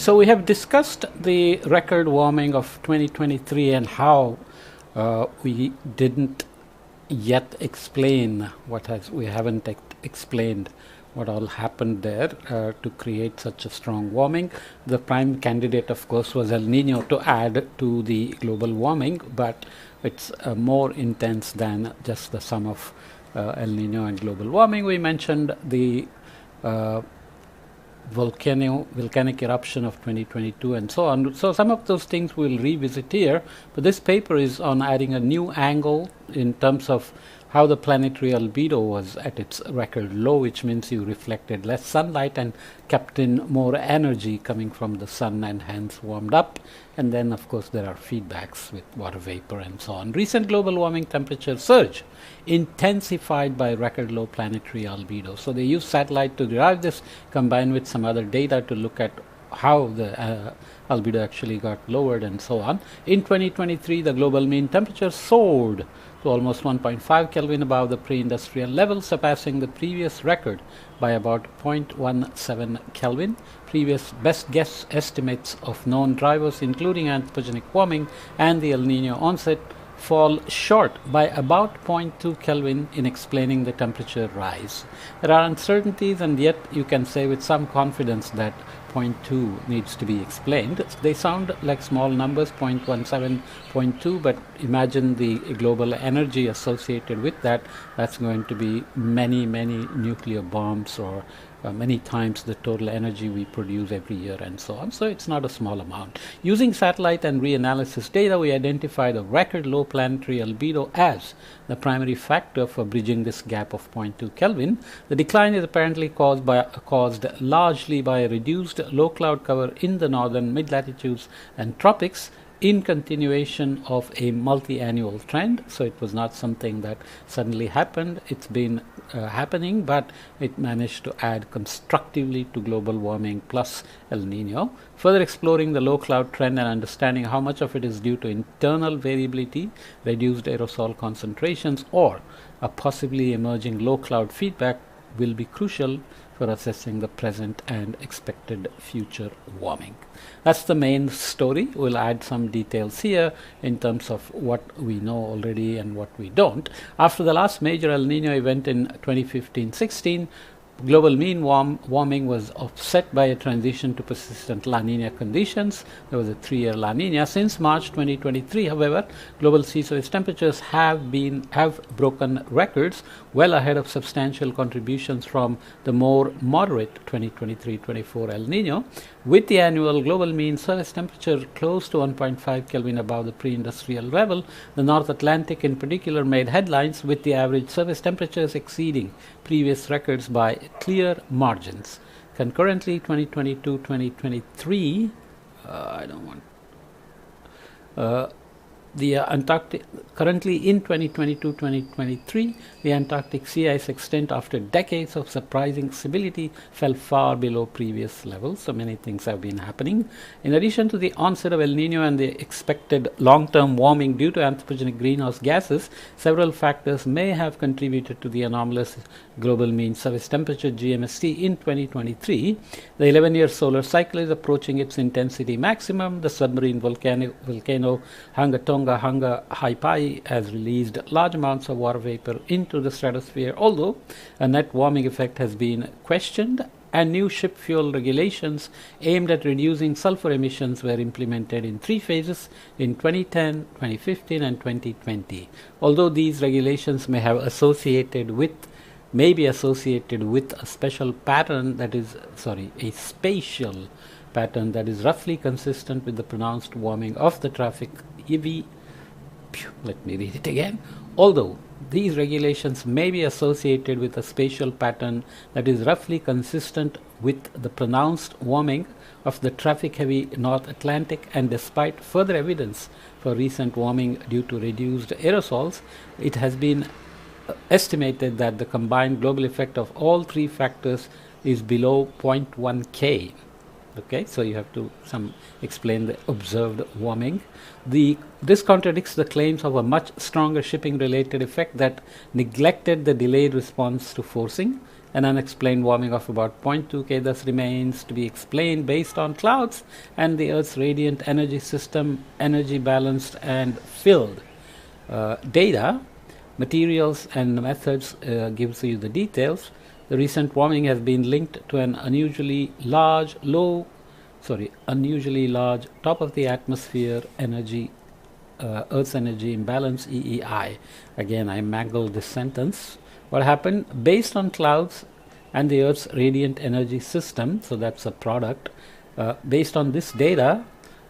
So we have discussed the record warming of 2023 and how we didn't yet explain we haven't explained what all happened there to create such a strong warming. The prime candidate, of course, was El Nino to add to the global warming, but it's more intense than just the sum of El Nino and global warming. We mentioned the volcanic eruption of 2022 and so on. So some of those things we'll revisit here, but this paper is on adding a new angle in terms of how the planetary albedo was at its record low, which means you reflected less sunlight and kept in more energy coming from the sun and hence warmed up. And then, of course, there are feedbacks with water vapor and so on. Recent global warming temperature surge intensified by record low planetary albedo. So they use satellite to derive this, combined with some other data to look at how the albedo actually got lowered and so on. In 2023, the global mean temperature soared to almost 1.5 Kelvin above the pre-industrial level, surpassing the previous record by about 0.17 Kelvin. Previous best guess estimates of known drivers, including anthropogenic warming and the El Nino onset, fall short by about 0.2 Kelvin in explaining the temperature rise. There are uncertainties, and yet you can say with some confidence that 0.2 needs to be explained. They sound like small numbers, 0.17, 0.2, but imagine the global energy associated with that. That's going to be many, many nuclear bombs, or many times the total energy we produce every year and so on. So it's not a small amount. Using satellite and reanalysis data, we identify the record low planetary albedo as the primary factor for bridging this gap of 0.2 Kelvin. The decline is apparently caused largely by a reduced low cloud cover in the northern mid-latitudes and tropics, in continuation of a multi-annual trend. So it was not something that suddenly happened. It's been happening, but it managed to add constructively to global warming plus El Nino. Further exploring the low cloud trend and understanding how much of it is due to internal variability, reduced aerosol concentrations, or a possibly emerging low cloud feedback will be crucial for assessing the present and expected future warming. That's the main story. We'll add some details here in terms of what we know already and what we don't. After the last major El Nino event in 2015-16, global mean warming was offset by a transition to persistent La Nina conditions. There was a 3-year La Nina. Since March 2023, however, global sea surface temperatures have broken records, well ahead of substantial contributions from the more moderate 2023-24 El Nino, with the annual global mean surface temperature close to 1.5 Kelvin above the pre-industrial level. The North Atlantic in particular made headlines, with the average surface temperatures exceeding previous records by clear margins. Concurrently, 2022-2023, the Antarctic, currently in 2022-2023, the Antarctic sea ice extent, after decades of surprising stability, fell far below previous levels. So many things have been happening. In addition to the onset of El Nino and the expected long-term warming due to anthropogenic greenhouse gases, several factors may have contributed to the anomalous global mean surface temperature GMST in 2023. The 11-year solar cycle is approaching its intensity maximum. The submarine volcano Hunga Haipai has released large amounts of water vapor into the stratosphere, although a net warming effect has been questioned, and new ship fuel regulations aimed at reducing sulfur emissions were implemented in 3 phases in 2010, 2015 and 2020. Although these regulations may be associated with a spatial pattern that is roughly consistent with the pronounced warming of the traffic. Let me read it again. Although these regulations may be associated with a spatial pattern that is roughly consistent with the pronounced warming of the traffic-heavy North Atlantic, and despite further evidence for recent warming due to reduced aerosols, it has been estimated that the combined global effect of all 3 factors is below 0.1 K. Okay, so you have to explain the observed warming. This contradicts the claims of a much stronger shipping-related effect that neglected the delayed response to forcing An unexplained warming of about 0.2 K thus remains to be explained based on clouds and the Earth's radiant energy system, energy balanced and filled. Data, materials and methods gives you the details. The recent warming has been linked to an unusually large top of the atmosphere energy, Earth's energy imbalance, EEI. Again, I mangled this sentence. What happened? Based on clouds and the Earth's radiant energy system, so that's a product. Based on this data,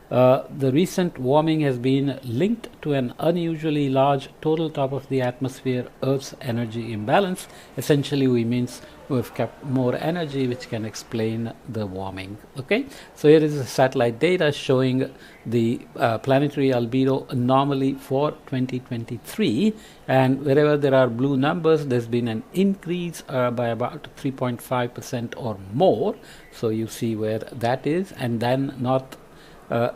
the recent warming has been linked to an unusually large total top of the atmosphere Earth's energy imbalance. Essentially, we means we've kept more energy, which can explain the warming. Okay, so here is the satellite data showing the planetary albedo anomaly for 2023, and wherever there are blue numbers, there's been an increase by about 3.5% or more. So you see where that is, and then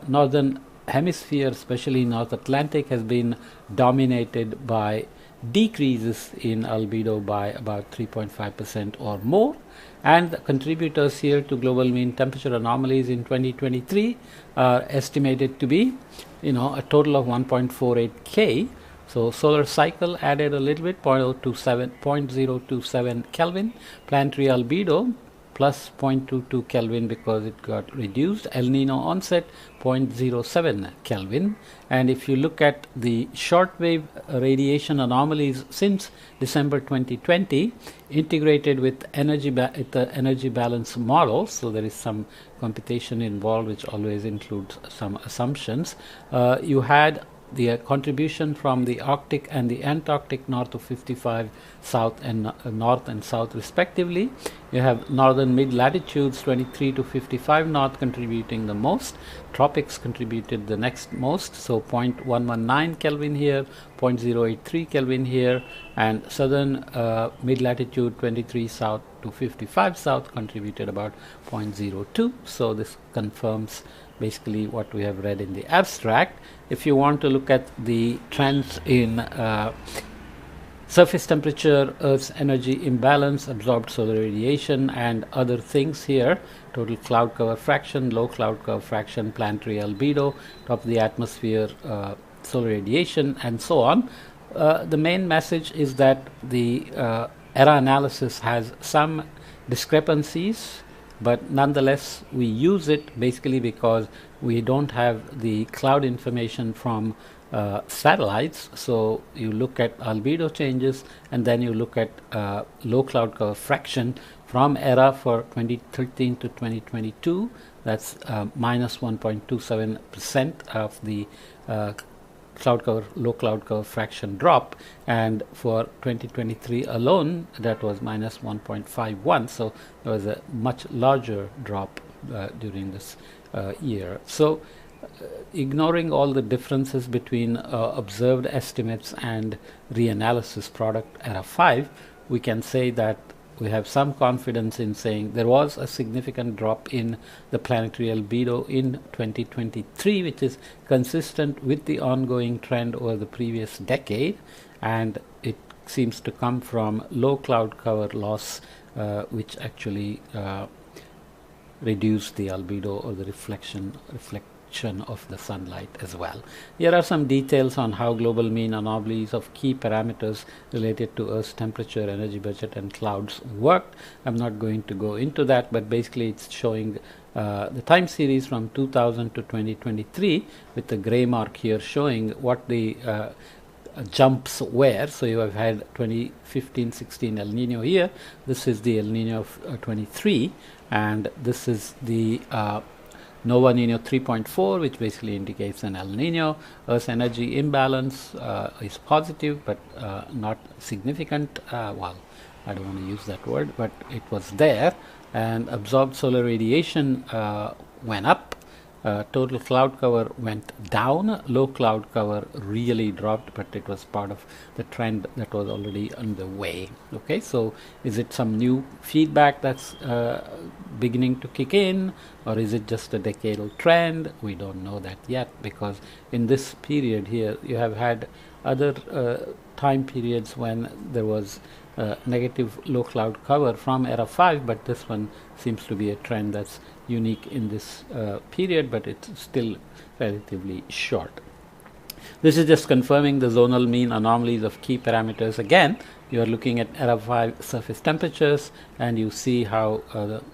northern hemisphere, especially North Atlantic, has been dominated by decreases in albedo by about 3.5% or more, and the contributors here to global mean temperature anomalies in 2023 are estimated to be a total of 1.48 K. So solar cycle added a little bit, 0.027 Kelvin, planetary albedo plus 0.22 Kelvin because it got reduced, El Nino onset 0.07 Kelvin. And if you look at the shortwave radiation anomalies since December 2020, integrated with the energy balance model, so there is some computation involved which always includes some assumptions, you had the contribution from the Arctic and the Antarctic north of 55 south and north and south respectively. You have northern mid latitudes 23 to 55 north contributing the most, tropics contributed the next most, so 0.119 Kelvin here, 0.083 Kelvin here, and southern mid latitude 23 south to 55 south contributed about 0.02. So this confirms basically what we have read in the abstract. If you want to look at the trends in surface temperature, Earth's energy imbalance, absorbed solar radiation and other things here, total cloud cover fraction, low cloud cover fraction, planetary albedo, top of the atmosphere, solar radiation and so on, the main message is that the error analysis has some discrepancies, but nonetheless we use it basically because we don't have the cloud information from satellites. So you look at albedo changes and then you look at low cloud cover fraction from ERA for 2013 to 2022. That's minus 1.27% of the low cloud cover fraction drop, and for 2023 alone that was minus 1.51, so there was a much larger drop during this year. So ignoring all the differences between observed estimates and reanalysis product ERA 5, we can say that we have some confidence in saying there was a significant drop in the planetary albedo in 2023, which is consistent with the ongoing trend over the previous decade, and it seems to come from low cloud cover loss, which actually reduced the albedo or the reflection of the sunlight as well. Here are some details on how global mean anomalies of key parameters related to Earth's temperature, energy budget and clouds worked. I'm not going to go into that, but basically it's showing the time series from 2000 to 2023 with the gray mark here showing what the jumps were. So you have had 2015-16 El Nino here. This is the El Nino of 23, and this is the Nova Nino 3.4, which basically indicates an El Nino. Earth's energy imbalance is positive, but not significant. Well, I don't want to use that word, but it was there. And absorbed solar radiation went up. Total cloud cover went down. Low cloud cover really dropped, but it was part of the trend that was already underway. Okay, so is it some new feedback that's beginning to kick in, or is it just a decadal trend? We don't know that yet, because in this period here you have had other time periods when there was negative low cloud cover from era 5, but this one seems to be a trend that's unique in this period, but it's still relatively short. This is just confirming the zonal mean anomalies of key parameters. Again, you are looking at era 5 surface temperatures, and you see how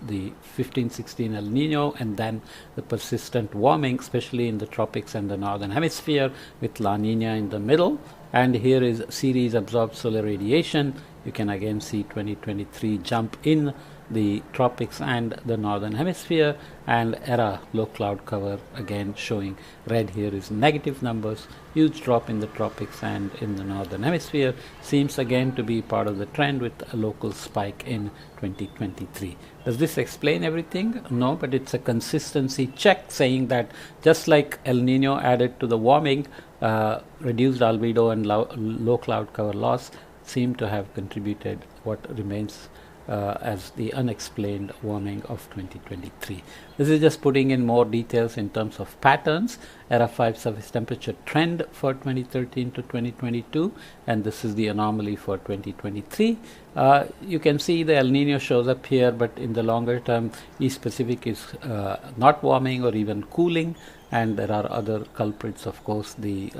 the 15-16 El Nino and then the persistent warming, especially in the tropics and the northern hemisphere, with La Nina in the middle. And here is series absorbed solar radiation. You can again see 2023 jump in the tropics and the northern hemisphere, and era low cloud cover again showing red here is negative numbers. Huge drop in the tropics and in the northern hemisphere seems again to be part of the trend with a local spike in 2023. Does this explain everything? No, but it's a consistency check saying that just like El Nino added to the warming, reduced albedo and low cloud cover loss seem to have contributed what remains as the unexplained warming of 2023. This is just putting in more details in terms of patterns. Era 5 surface temperature trend for 2013 to 2022, and this is the anomaly for 2023. You can see the El Nino shows up here, but in the longer term, East Pacific is not warming or even cooling, and there are other culprits, of course, the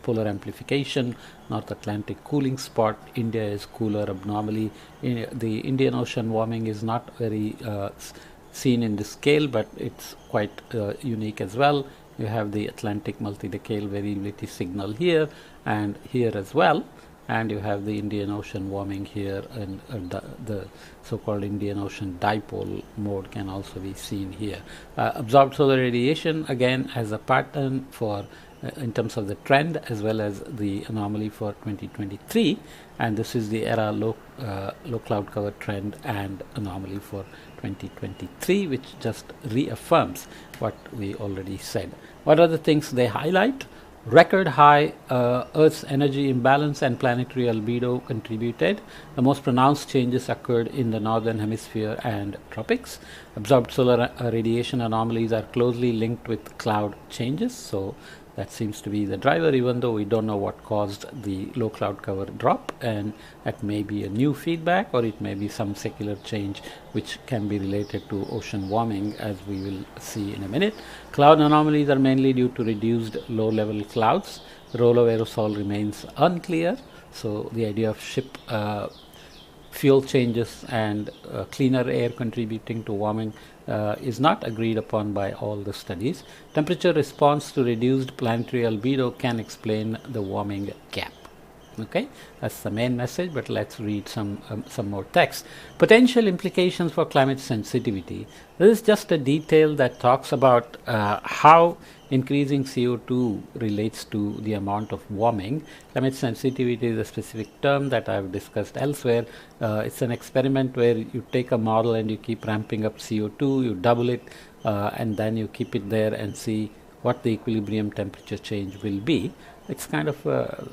polar amplification, North Atlantic cooling spot. India is cooler abnormally. The Indian Ocean warming is not very seen in this scale, but it's quite unique as well. You have the Atlantic multi-decadal variability signal here and here as well, and you have the Indian Ocean warming here, and the so-called Indian Ocean dipole mode can also be seen here. Absorbed solar radiation again has a pattern for in terms of the trend as well as the anomaly for 2023, and this is the era low cloud cover trend and anomaly for 2023, which just reaffirms what we already said. What are the things they highlight? Record high Earth's energy imbalance and planetary albedo contributed. The most pronounced changes occurred in the northern hemisphere and tropics. Absorbed solar radiation anomalies are closely linked with cloud changes, so that seems to be the driver, even though we don't know what caused the low cloud cover drop, and that may be a new feedback or it may be some secular change which can be related to ocean warming, as we will see in a minute. Cloud anomalies are mainly due to reduced low level clouds. The role of aerosol remains unclear, so the idea of ship fuel changes and cleaner air contributing to warming is not agreed upon by all the studies. Temperature response to reduced planetary albedo can explain the warming gap. Okay, that's the main message, but let's read some more text. Potential implications for climate sensitivity. This is just a detail that talks about how increasing CO2 relates to the amount of warming. Climate sensitivity is a specific term that I've discussed elsewhere. It's an experiment where you take a model and you keep ramping up CO2, you double it, and then you keep it there and see what the equilibrium temperature change will be. It's kind of a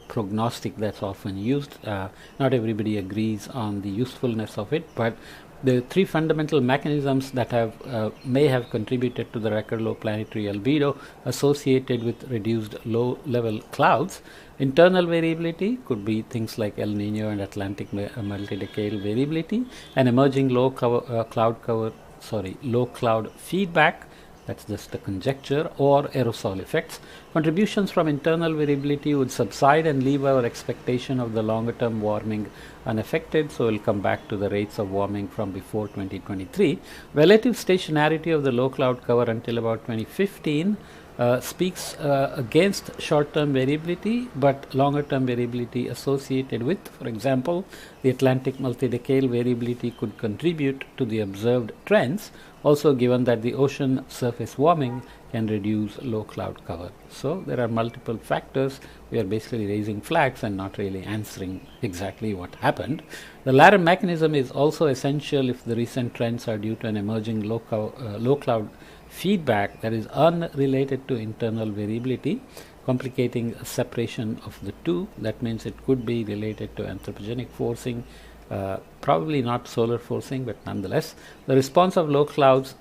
prognostic that's often used. Not everybody agrees on the usefulness of it, but the three fundamental mechanisms that may have contributed to the record low planetary albedo associated with reduced low level clouds. Internal variability could be things like El Nino and Atlantic multi-decadal variability, and emerging low cloud feedback. That's just a conjecture, or aerosol effects. Contributions from internal variability would subside and leave our expectation of the longer term warming unaffected, so we'll come back to the rates of warming from before 2023. Relative stationarity of the low cloud cover until about 2015 speaks against short-term variability, but longer-term variability associated with, for example, the Atlantic multi-decadal variability could contribute to the observed trends, also given that the ocean surface warming can reduce low cloud cover. So there are multiple factors. We are basically raising flags and not really answering exactly what happened. The latter mechanism is also essential if the recent trends are due to an emerging low cloud feedback that is unrelated to internal variability, complicating a separation of the two. That means it could be related to anthropogenic forcing, Probably not solar forcing, but nonetheless, the response of low clouds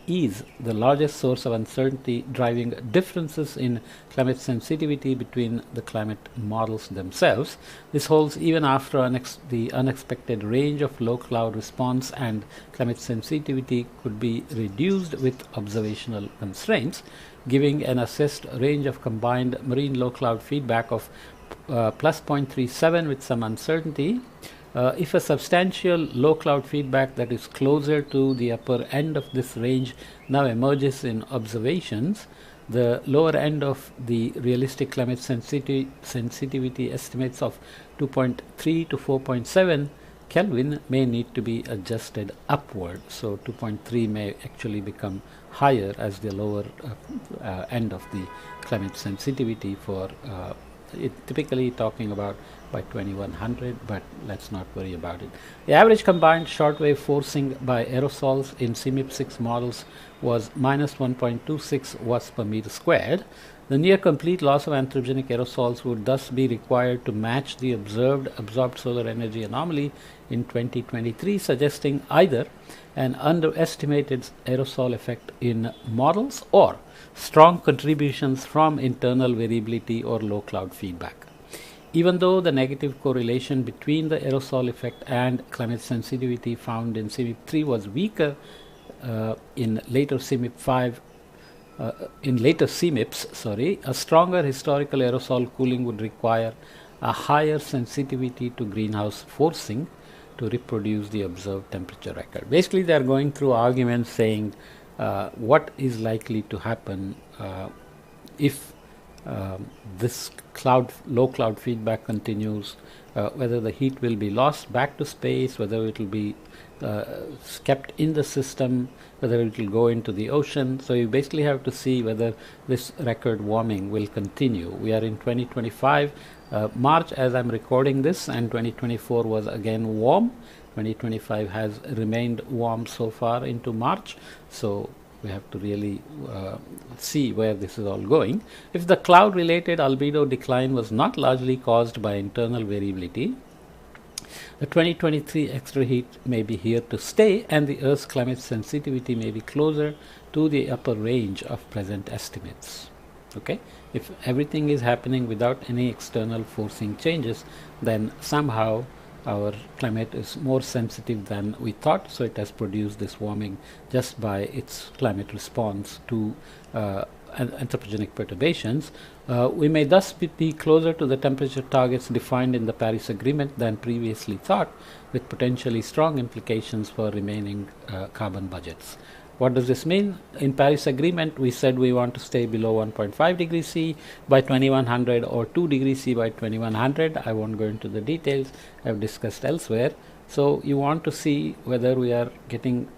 is the largest source of uncertainty, driving differences in climate sensitivity between the climate models themselves. This holds even after the unexpected range of low cloud response and climate sensitivity could be reduced with observational constraints, giving an assessed range of combined marine low cloud feedback of plus 0.37 with some uncertainty. If a substantial low cloud feedback that is closer to the upper end of this range now emerges in observations, the lower end of the realistic climate sensitivity estimates of 2.3 to 4.7 Kelvin may need to be adjusted upward. So 2.3 may actually become higher as the lower end of the climate sensitivity for typically talking about by 2100, but let's not worry about it. The average combined shortwave forcing by aerosols in CMIP6 models was minus 1.26 watts per meter squared. The near complete loss of anthropogenic aerosols would thus be required to match the absorbed solar energy anomaly in 2023, suggesting either an underestimated aerosol effect in models or strong contributions from internal variability or low cloud feedback. Even though the negative correlation between the aerosol effect and climate sensitivity found in CMIP3 was weaker in later CMIPs, a stronger historical aerosol cooling would require a higher sensitivity to greenhouse forcing to reproduce the observed temperature record. Basically, they are going through arguments saying what is likely to happen if this low cloud feedback continues, whether the heat will be lost back to space, whether it will be kept in the system, whether it will go into the ocean. So you basically have to see whether this record warming will continue. We are in 2025 March as I'm recording this, and 2024 was again warm. 2025 has remained warm so far into March, so we have to really see where this is all going. If the cloud related albedo decline was not largely caused by internal variability, the 2023 extra heat may be here to stay, and the Earth's climate sensitivity may be closer to the upper range of present estimates. Okay, if everything is happening without any external forcing changes, then somehow our climate is more sensitive than we thought, so it has produced this warming just by its climate response to anthropogenic perturbations. We may thus be closer to the temperature targets defined in the Paris Agreement than previously thought, with potentially strong implications for remaining carbon budgets. What does this mean? In Paris Agreement, we said we want to stay below 1.5 degrees C by 2100 or 2 degrees C by 2100. I won't go into the details. I've discussed elsewhere. So you want to see whether we are getting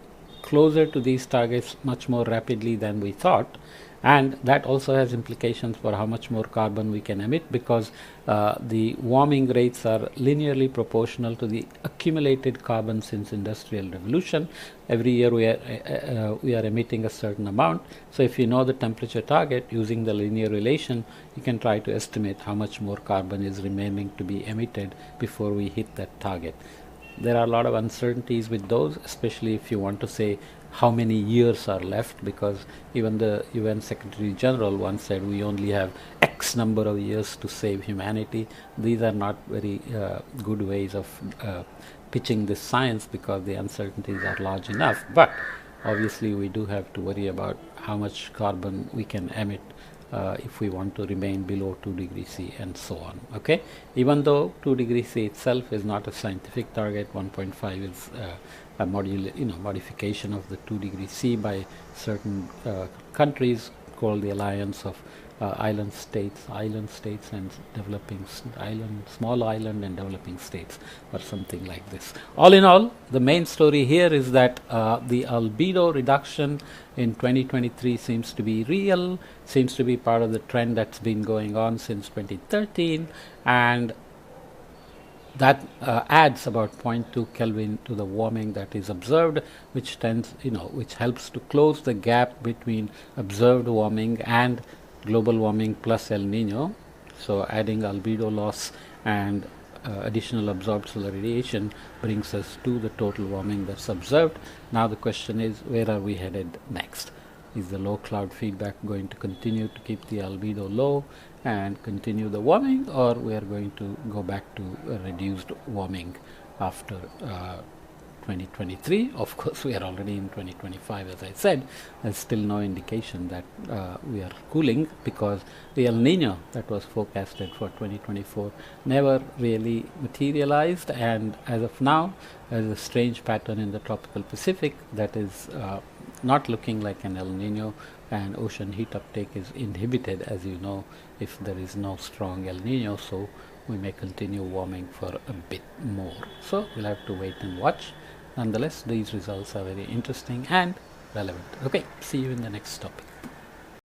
closer to these targets much more rapidly than we thought. And that also has implications for how much more carbon we can emit, because the warming rates are linearly proportional to the accumulated carbon since industrial revolution. Every year we are emitting a certain amount. So if you know the temperature target using the linear relation, you can try to estimate how much more carbon is remaining to be emitted before we hit that target. There are a lot of uncertainties with those, especially if you want to say how many years are left, because even the UN Secretary General once said we only have X number of years to save humanity. These are not very good ways of pitching this science, because the uncertainties are large enough. But obviously we do have to worry about how much carbon we can emit if we want to remain below 2 degrees C and so on. Okay, even though 2 degrees C itself is not a scientific target, 1.5 is a modification of the 2 degrees C by certain countries called the Alliance of Island States and Developing Small Island and Developing States, or something like this. All in all, the main story here is that the albedo reduction in 2023 seems to be real, seems to be part of the trend that's been going on since 2013, and that adds about 0.2 Kelvin to the warming that is observed, which which helps to close the gap between observed warming and global warming plus El Nino. So adding albedo loss and additional absorbed solar radiation brings us to the total warming that's observed. Now the question is, where are we headed next? Is the low cloud feedback going to continue to keep the albedo low and continue the warming, or we are going to go back to a reduced warming after 2023? Of course, we are already in 2025, as I said. There's still no indication that we are cooling, because the El Nino that was forecasted for 2024 never really materialized, and as of now, there's a strange pattern in the tropical Pacific that is not looking like an El Nino, and ocean heat uptake is inhibited, as you know, if there is no strong El Nino, so we may continue warming for a bit more. So we'll have to wait and watch. Nonetheless, these results are very interesting and relevant. Okay, see you in the next topic.